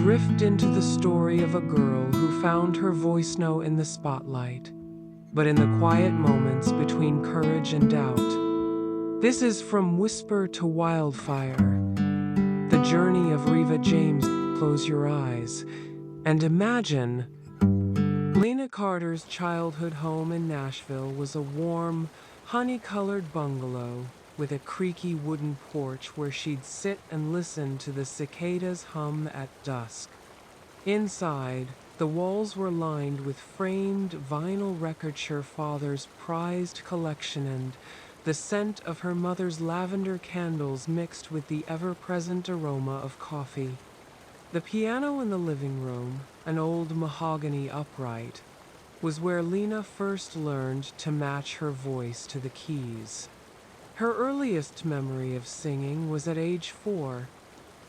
drift into the story of a girl who found her voice no in the spotlight, but in the quiet moments between courage and doubt. This is From Whisper to Wildfire, the journey of Eevah James. Close your eyes and imagine. Lena Carter's childhood home in Nashville was a warm, honey-colored bungalow with a creaky wooden porch where she'd sit and listen to the cicadas hum at dusk. Inside, the walls were lined with framed vinyl records, her father's prized collection, and the scent of her mother's lavender candles mixed with the ever-present aroma of coffee. The piano in the living room, an old mahogany upright, was where Lena first learned to match her voice to the keys. Her earliest memory of singing was at age 4,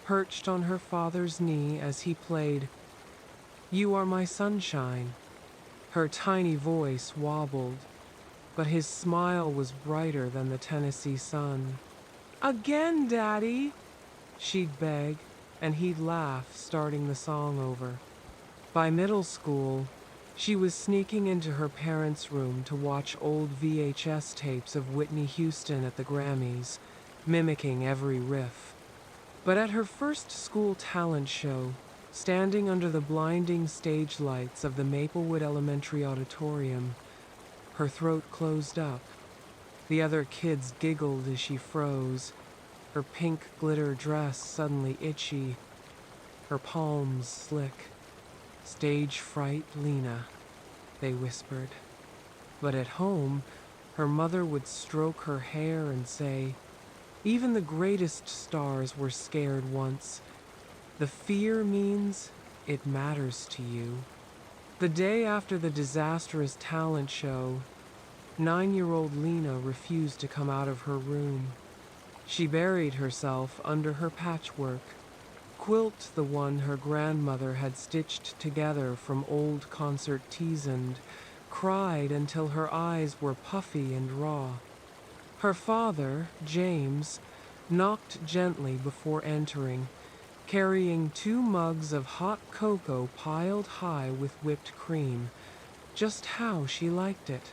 perched on her father's knee as he played "You Are My Sunshine." Her tiny voice wobbled, but his smile was brighter than the Tennessee sun. "Again, Daddy," she'd beg, and he'd laugh, starting the song over. By middle school, she was sneaking into her parents' room to watch old VHS tapes of Whitney Houston at the Grammys, mimicking every riff. But at her first school talent show, standing under the blinding stage lights of the Maplewood Elementary Auditorium, her throat closed up. The other kids giggled as she froze, her pink glitter dress suddenly itchy, her palms slick. "Stage fright, Lena," they whispered. But at home, her mother would stroke her hair and say, "Even the greatest stars were scared once. The fear means it matters to you." The day after the disastrous talent show, 9-year-old Lena refused to come out of her room. She buried herself under her patchwork quilt, the one her grandmother had stitched together from old concert tees, and cried until her eyes were puffy and raw. Her father, James, knocked gently before entering, carrying 2 mugs of hot cocoa piled high with whipped cream, just how she liked it.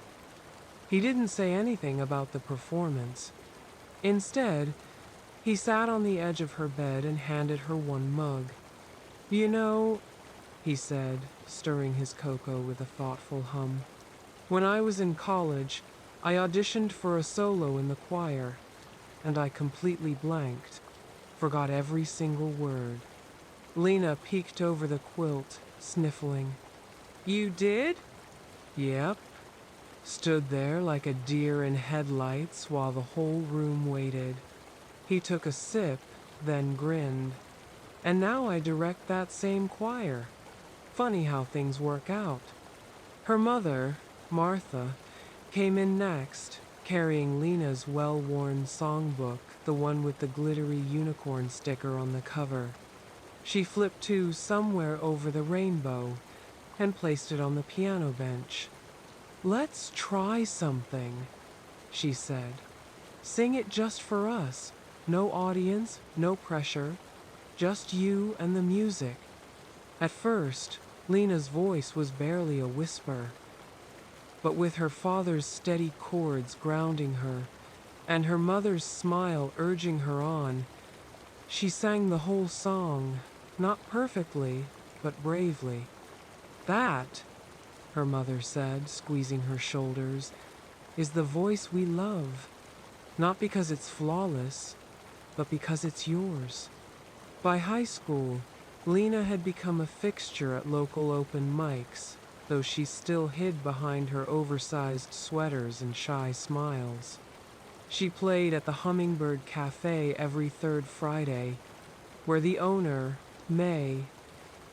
He didn't say anything about the performance. Instead, he sat on the edge of her bed and handed her 1 mug. "You know," he said, stirring his cocoa with a thoughtful hum, "when I was in college, I auditioned for a solo in the choir, and I completely blanked, forgot every single word." Lena peeked over the quilt, sniffling. "You did?" "Yep." Stood there like a deer in headlights while the whole room waited. He took a sip, then grinned. "And now I direct that same choir. Funny how things work out." Her mother, Martha, came in next, carrying Lena's well-worn songbook, the one with the glittery unicorn sticker on the cover. She flipped to "Somewhere Over the Rainbow" and placed it on the piano bench. "Let's try something," she said. "Sing it just for us. No audience, no pressure, just you and the music." At first, Lena's voice was barely a whisper, but with her father's steady chords grounding her, and her mother's smile urging her on, she sang the whole song, not perfectly, but bravely. "That," her mother said, squeezing her shoulders, "is the voice we love. Not because it's flawless, but because it's yours." By high school, Lena had become a fixture at local open mics, though she still hid behind her oversized sweaters and shy smiles. She played at the Hummingbird Cafe every 3rd Friday, where the owner, May,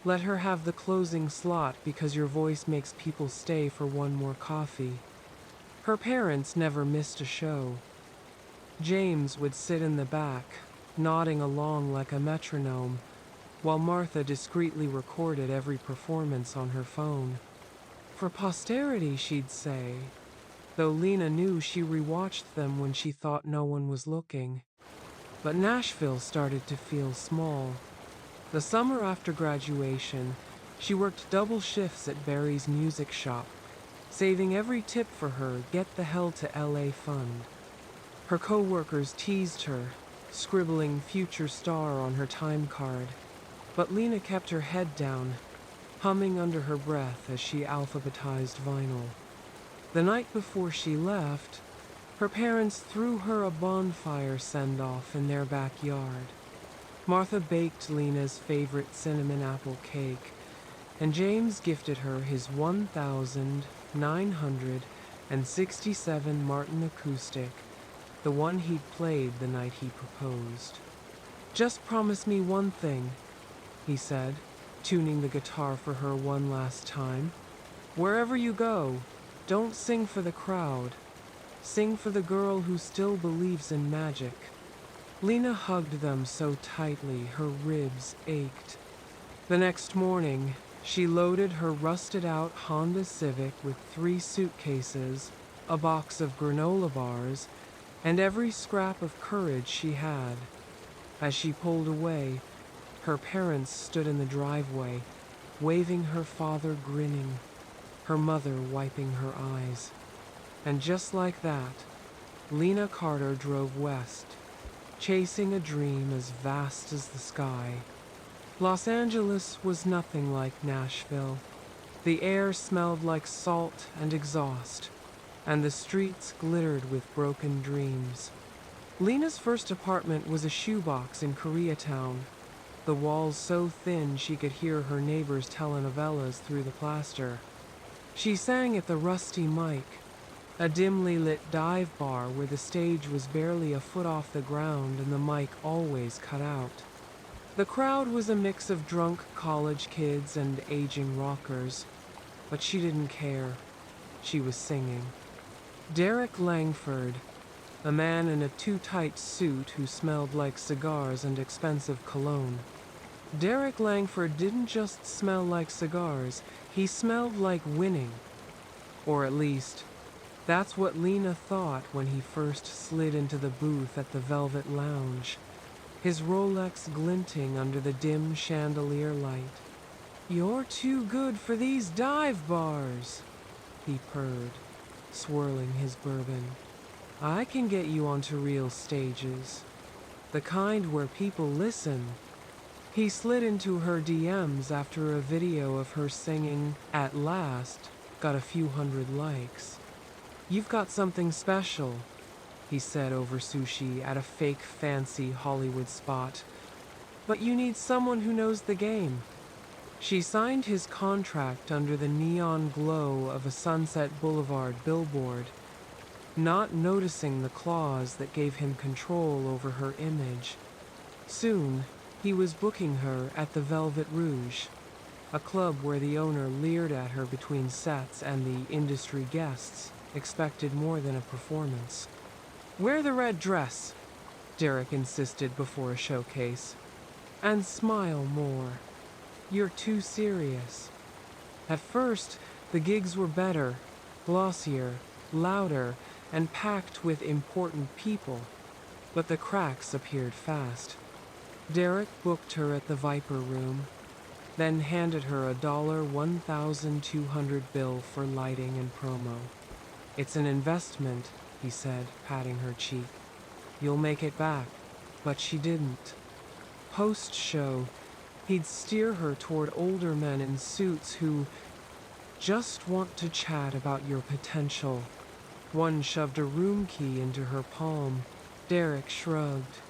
let her have the closing slot because your voice makes people stay for 1 more coffee. Her parents never missed a show. James would sit in the back, nodding along like a metronome, while Martha discreetly recorded every performance on her phone. For posterity, she'd say, though Lena knew she rewatched them when she thought no one was looking. But Nashville started to feel small. The summer after graduation, she worked double shifts at Barry's music shop, saving every tip for her Get the Hell to LA fund. Her co-workers teased her, scribbling future star on her time card. But Lena kept her head down, humming under her breath as she alphabetized vinyl. The night before she left, her parents threw her a bonfire send-off in their backyard. Martha baked Lena's favorite cinnamon apple cake, and James gifted her his 1967 Martin acoustic, the one he'd played the night he proposed. "Just promise me one thing," he said, tuning the guitar for her one last time. "Wherever you go, don't sing for the crowd. Sing for the girl who still believes in magic." Lena hugged them so tightly her ribs ached. The next morning, she loaded her rusted-out Honda Civic with 3 suitcases, a box of granola bars, and every scrap of courage she had. As she pulled away, her parents stood in the driveway, waving, her father grinning, her mother wiping her eyes. And just like that, Lena Carter drove west, chasing a dream as vast as the sky. Los Angeles was nothing like Nashville. The air smelled like salt and exhaust, and the streets glittered with broken dreams. Lena's first apartment was a shoebox in Koreatown, the walls so thin she could hear her neighbors' telenovelas through the plaster. She sang at the Rusty Mic, a dimly lit dive bar where the stage was barely a foot off the ground and the mic always cut out. The crowd was a mix of drunk college kids and aging rockers, but she didn't care. She was singing. Derek Langford, a man in a too-tight suit who smelled like cigars and expensive cologne. Derek Langford didn't just smell like cigars, he smelled like winning. Or at least, that's what Lena thought when he first slid into the booth at the Velvet Lounge, his Rolex glinting under the dim chandelier light. "You're too good for these dive bars," he purred, swirling his bourbon. "I can get you onto real stages, the kind where people listen." He slid into her DMs after a video of her singing At Last got a few hundred likes. "You've got something special," he said over sushi at a fake fancy Hollywood spot. "But you need someone who knows the game." She signed his contract under the neon glow of a Sunset Boulevard billboard, not noticing the clause that gave him control over her image. Soon, he was booking her at the Velvet Rouge, a club where the owner leered at her between sets and the industry guests expected more than a performance. "Wear the red dress," Derek insisted before a showcase, "and smile more. You're too serious." At first, the gigs were better, glossier, louder, and packed with important people, but the cracks appeared fast. Derek booked her at the Viper Room, then handed her a $1,200 bill for lighting and promo. "It's an investment," he said, patting her cheek. "You'll make it back." But she didn't. Post-show, he'd steer her toward older men in suits who just want to chat about your potential. One shoved a room key into her palm. Derek shrugged.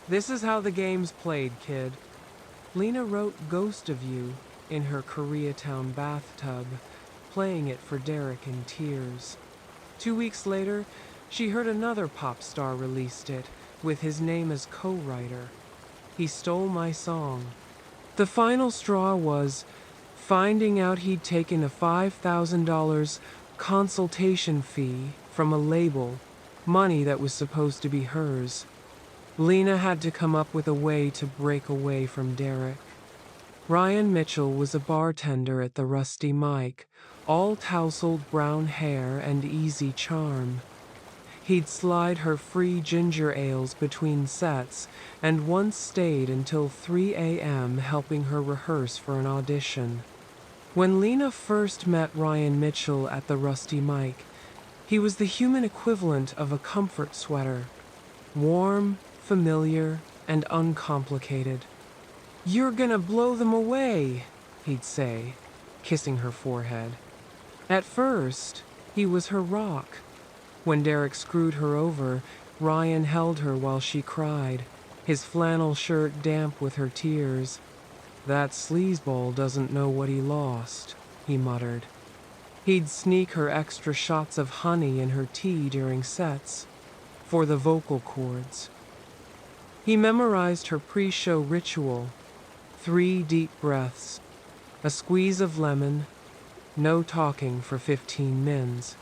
"This is how the game's played, kid." Lena wrote Ghost of You in her Koreatown bathtub, playing it for Derek in tears. 2 weeks later, she heard another pop star released it, with his name as co-writer. "He stole my song." The final straw was finding out he'd taken a $5,000 consultation fee from a label, money that was supposed to be hers. Lena had to come up with a way to break away from Derek. Ryan Mitchell was a bartender at the Rusty Mic, all tousled brown hair and easy charm. He'd slide her free ginger ales between sets, and once stayed until 3 a.m. helping her rehearse for an audition. When Lena first met Ryan Mitchell at the Rusty Mic, he was the human equivalent of a comfort sweater. Warm, familiar, and uncomplicated. "You're gonna blow them away," he'd say, kissing her forehead. At first, he was her rock. When Derek screwed her over, Ryan held her while she cried, his flannel shirt damp with her tears. "That sleazeball doesn't know what he lost," he muttered. He'd sneak her extra shots of honey in her tea during sets, for the vocal cords. He memorized her pre-show ritual: 3 deep breaths, a squeeze of lemon, no talking for 15 mins.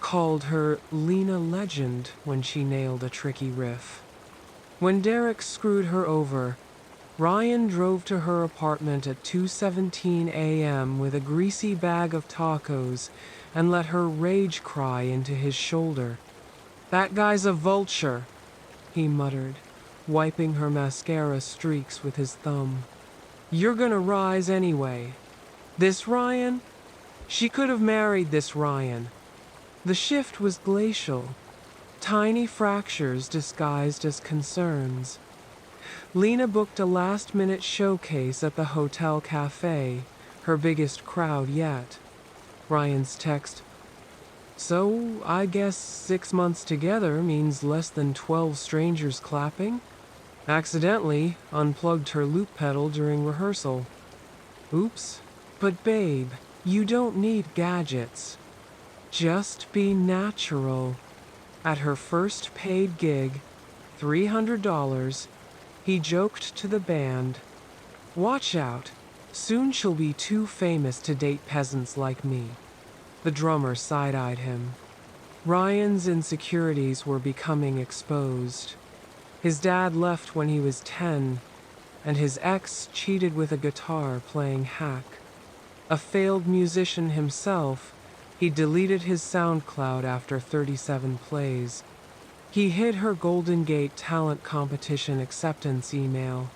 Called her Lena Legend when she nailed a tricky riff. When Derek screwed her over, Ryan drove to her apartment at 2:17 a.m. with a greasy bag of tacos and let her rage cry into his shoulder. "That guy's a vulture," he muttered, wiping her mascara streaks with his thumb. "You're gonna rise anyway. This Ryan? She could have married this Ryan." The shift was glacial, tiny fractures disguised as concerns. Lena booked a last-minute showcase at the hotel cafe, her biggest crowd yet. Ryan's text: "So, I guess 6 months together means less than 12 strangers clapping? Accidentally unplugged her loop pedal during rehearsal. Oops. But babe, you don't need gadgets. Just be natural." At her first paid gig, $300, he joked to the band, "Watch out, soon she'll be too famous to date peasants like me." The drummer side-eyed him. Ryan's insecurities were becoming exposed. His dad left when he was 10, and his ex cheated with a guitar playing hack. A failed musician himself, he deleted his SoundCloud after 37 plays. He hid her Golden Gate talent competition acceptance email.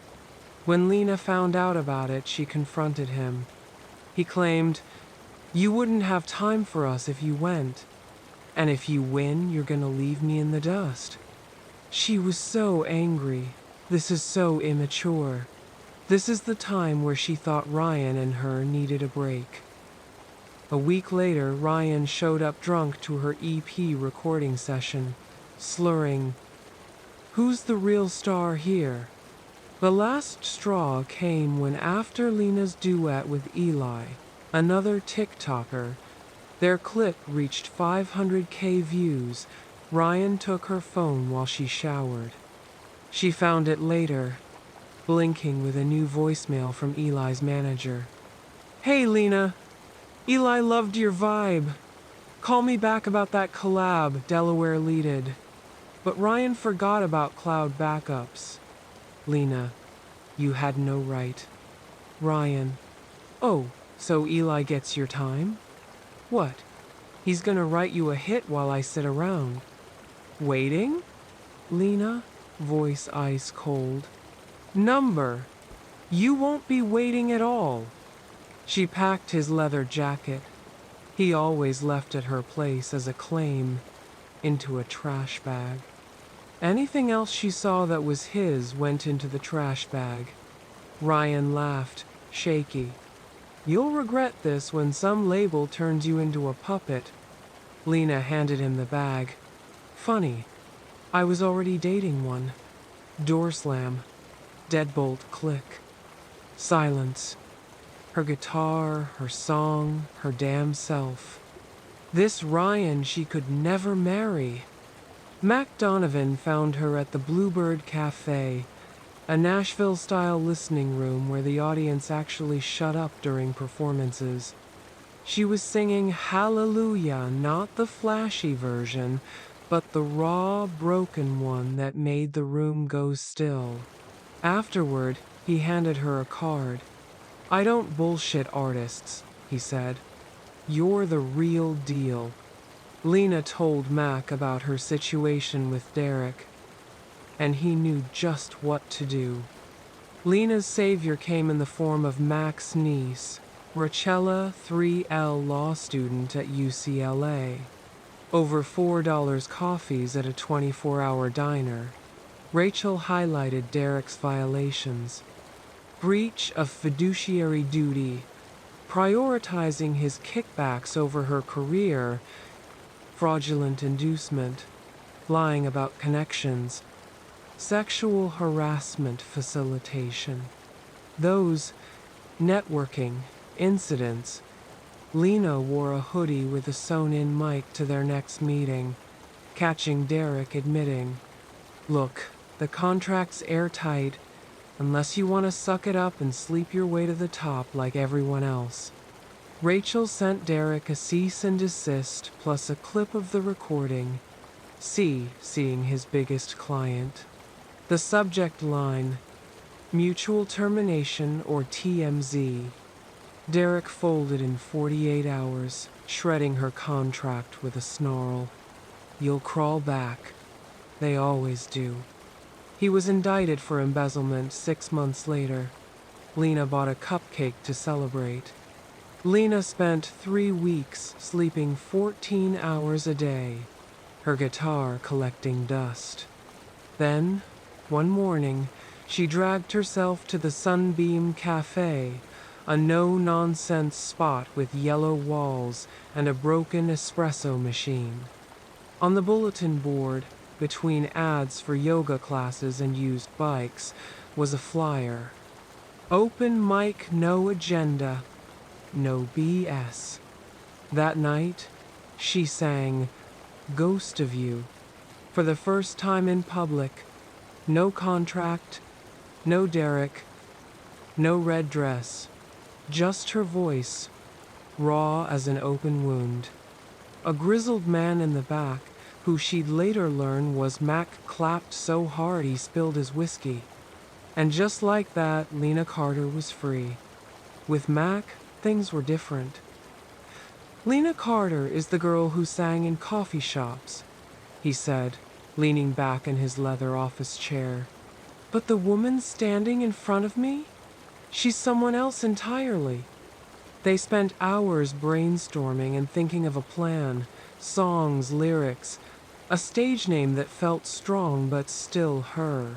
When Lena found out about it, she confronted him. He claimed, "You wouldn't have time for us if you went. And if you win, you're gonna leave me in the dust." She was so angry. This is so immature. This is the time where she thought Ryan and her needed a break. A week later, Ryan showed up drunk to her EP recording session, slurring, "Who's the real star here?" The last straw came when, after Lena's duet with Eli, another TikToker, their clip reached 500K views, Ryan took her phone while she showered. She found it later, blinking with a new voicemail from Eli's manager. "Hey Lena, Eli loved your vibe. Call me back about that collab Delaware leaded." But Ryan forgot about cloud backups. Lena, "You had no right." Ryan, "Oh, so Eli gets your time? What? He's gonna write you a hit while I sit around. Waiting?" Lena, voice ice cold. "Number. You won't be waiting at all." She packed his leather jacket, he always left at her place as a claim, into a trash bag. Anything else she saw that was his went into the trash bag. Ryan laughed, shaky. "You'll regret this when some label turns you into a puppet." Lena handed him the bag. "Funny, I was already dating one." Door slam. Deadbolt click. Silence. Her guitar, her song, her damn self. This Ryan she could never marry. Mac Donovan found her at the Bluebird Cafe, a Nashville-style listening room where the audience actually shut up during performances. She was singing Hallelujah, not the flashy version, but the raw, broken one that made the room go still. Afterward, he handed her a card. "I don't bullshit artists," he said. "You're the real deal." Lena told Mac about her situation with Derek, and he knew just what to do. Lena's savior came in the form of Mac's niece, Rachella, 3L law student at UCLA. Over $4 coffees at a 24-hour diner. Rachel highlighted Derek's violations. Breach of fiduciary duty, prioritizing his kickbacks over her career, fraudulent inducement, lying about connections, sexual harassment facilitation. Those networking incidents. Lena wore a hoodie with a sewn-in mic to their next meeting, catching Derek admitting, "Look, the contract's airtight, unless you want to suck it up and sleep your way to the top like everyone else." Rachel sent Derek a cease and desist plus a clip of the recording, seeing his biggest client. The subject line, mutual termination or TMZ. Derek folded in 48 hours, shredding her contract with a snarl. "You'll crawl back. They always do." He was indicted for embezzlement 6 months later. Lena bought a cupcake to celebrate. Lena spent 3 weeks sleeping 14 hours a day, her guitar collecting dust. Then, one morning, she dragged herself to the Sunbeam Cafe, a no-nonsense spot with yellow walls and a broken espresso machine. On the bulletin board, between ads for yoga classes and used bikes, was a flyer. Open mic, no agenda, no BS. That night, she sang "Ghost of You" for the first time in public. No contract, no Derek, no red dress, just her voice, raw as an open wound. A grizzled man in the back, who she'd later learn was Mac, clapped so hard he spilled his whiskey. And just like that, Lena Carter was free. With Mac, things were different. "Lena Carter is the girl who sang in coffee shops," he said, leaning back in his leather office chair. "But the woman standing in front of me? She's someone else entirely." They spent hours brainstorming and thinking of a plan, songs, lyrics, a stage name that felt strong but still her.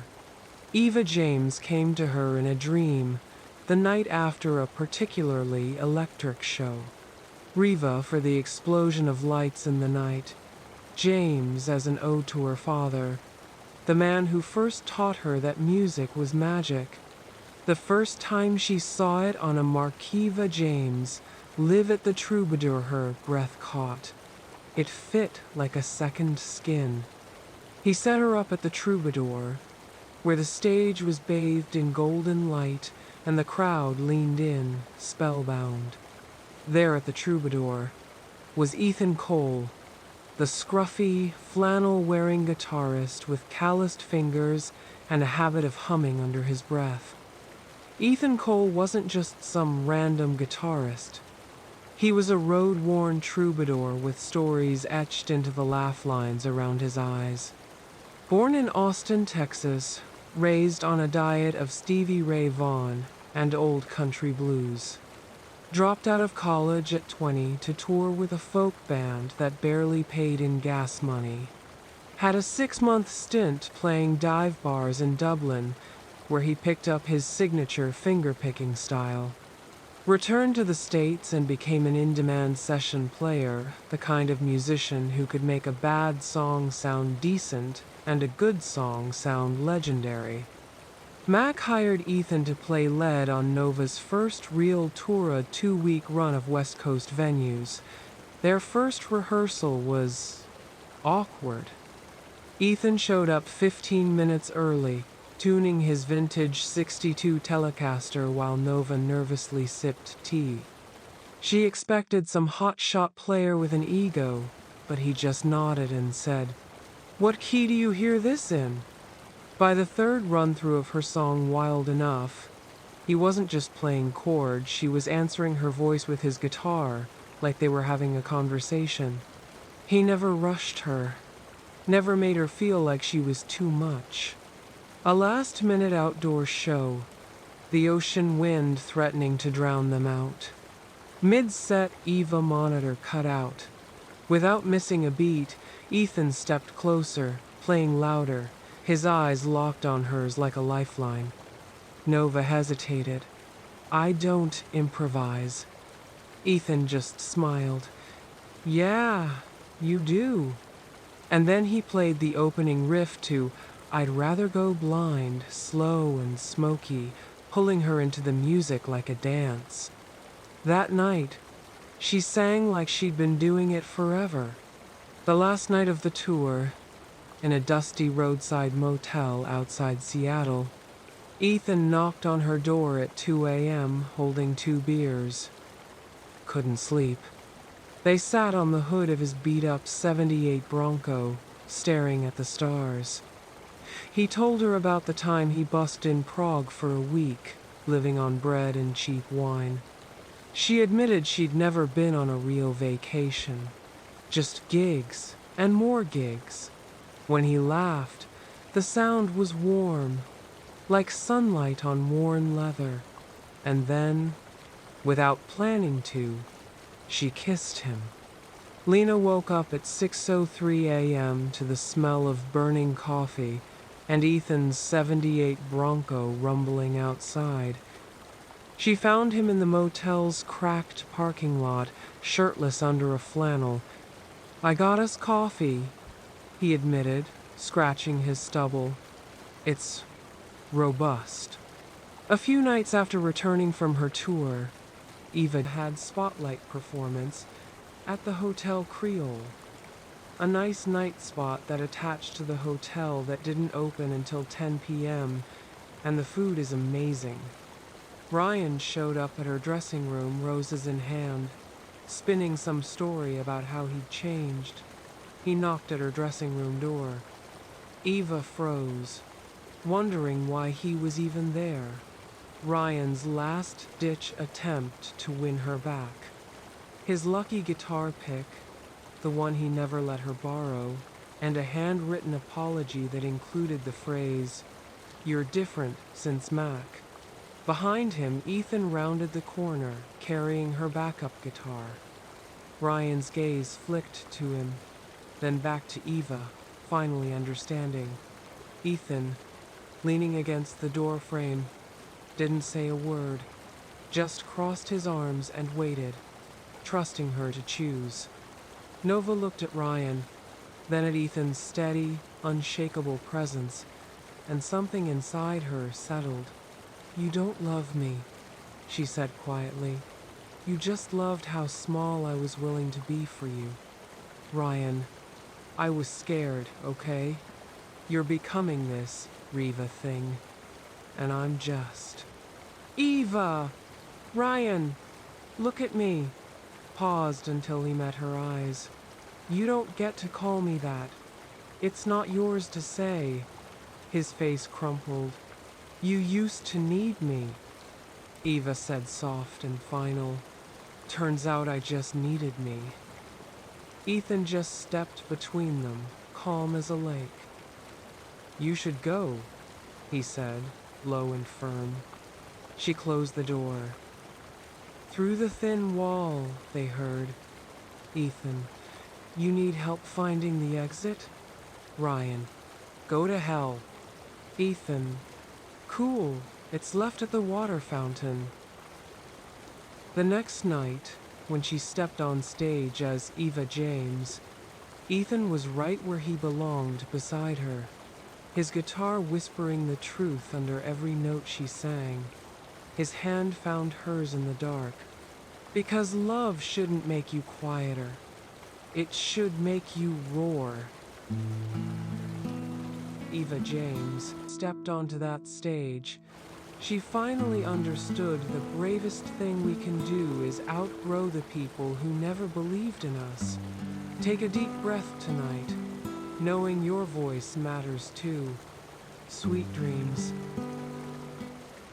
Eevah James came to her in a dream, the night after a particularly electric show. Riva for the explosion of lights in the night. James as an ode to her father, the man who first taught her that music was magic. The first time she saw it on a Eevah James live at the Troubadour, her breath caught. It fit like a second skin. He set her up at the Troubadour, where the stage was bathed in golden light and the crowd leaned in, spellbound. There at the Troubadour was Ethan Cole, the scruffy, flannel-wearing guitarist with calloused fingers and a habit of humming under his breath. Ethan Cole wasn't just some random guitarist. He was a road-worn troubadour with stories etched into the laugh lines around his eyes. Born in Austin, Texas, raised on a diet of Stevie Ray Vaughan and old country blues. Dropped out of college at 20 to tour with a folk band that barely paid in gas money. Had a 6-month stint playing dive bars in Dublin, where he picked up his signature finger-picking style. Returned to the States and became an in-demand session player, the kind of musician who could make a bad song sound decent and a good song sound legendary. Mac hired Ethan to play lead on Nova's first real tour, a 2-week run of West Coast venues. Their first rehearsal was awkward. Ethan showed up 15 minutes early, tuning his vintage 62 Telecaster while Nova nervously sipped tea. She expected some hotshot player with an ego, but he just nodded and said, "What key do you hear this in?" By the third run-through of her song Wild Enough, he wasn't just playing chords, she was answering her voice with his guitar, like they were having a conversation. He never rushed her, never made her feel like she was too much. A last-minute outdoor show, the ocean wind threatening to drown them out. Mid-set, Eevah monitor cut out. Without missing a beat, Ethan stepped closer, playing louder, his eyes locked on hers like a lifeline. Nova hesitated. "I don't improvise." Ethan just smiled. "Yeah, you do." And then he played the opening riff to "I'd Rather Go Blind," slow and smoky, pulling her into the music like a dance. That night, she sang like she'd been doing it forever. The last night of the tour, in a dusty roadside motel outside Seattle, Ethan knocked on her door at 2 a.m. holding 2 beers. Couldn't sleep. They sat on the hood of his beat-up '78 Bronco, staring at the stars. He told her about the time he busked in Prague for a week, living on bread and cheap wine. She admitted she'd never been on a real vacation. Just gigs, and more gigs. When he laughed, the sound was warm, like sunlight on worn leather. And then, without planning to, she kissed him. Lena woke up at 6:03 a.m. to the smell of burning coffee and Ethan's '78 Bronco rumbling outside. She found him in the motel's cracked parking lot, shirtless under a flannel. "I got us coffee," he admitted, scratching his stubble. "It's robust." A few nights after returning from her tour, Eevah had spotlight performance at the Hotel Creole, a nice night spot that attached to the hotel that didn't open until 10 p.m., and the food is amazing. Ryan showed up at her dressing room, roses in hand, spinning some story about how he'd changed. He knocked at her dressing room door. Eevah froze, wondering why he was even there. Ryan's last-ditch attempt to win her back. His lucky guitar pick, the one he never let her borrow, and a handwritten apology that included the phrase, "You're different since Mac." Behind him, Ethan rounded the corner, carrying her backup guitar. Ryan's gaze flicked to him, then back to Eevah, finally understanding. Ethan, leaning against the door frame, didn't say a word, just crossed his arms and waited, trusting her to choose. Nova looked at Ryan, then at Ethan's steady, unshakable presence, and something inside her settled. "You don't love me," she said quietly. "You just loved how small I was willing to be for you." "Ryan, I was scared, okay? You're becoming this Eevah thing, and I'm just." "Eevah! Ryan, look at me." Paused until he met her eyes. "You don't get to call me that. It's not yours to say." His face crumpled. "You used to need me," Eevah said, soft and final. "Turns out I just needed me." Ethan just stepped between them, calm as a lake. "You should go," he said, low and firm. She closed the door. Through the thin wall, they heard. "Ethan, you need help finding the exit?" Ryan, "Go to hell." Ethan, "Cool, it's left at the water fountain." The next night, when she stepped on stage as Eevah James, Ethan was right where he belonged beside her, his guitar whispering the truth under every note she sang. His hand found hers in the dark. Because love shouldn't make you quieter. It should make you roar. Eevah James stepped onto that stage. She finally understood the bravest thing we can do is outgrow the people who never believed in us. Take a deep breath tonight, knowing your voice matters too. Sweet dreams.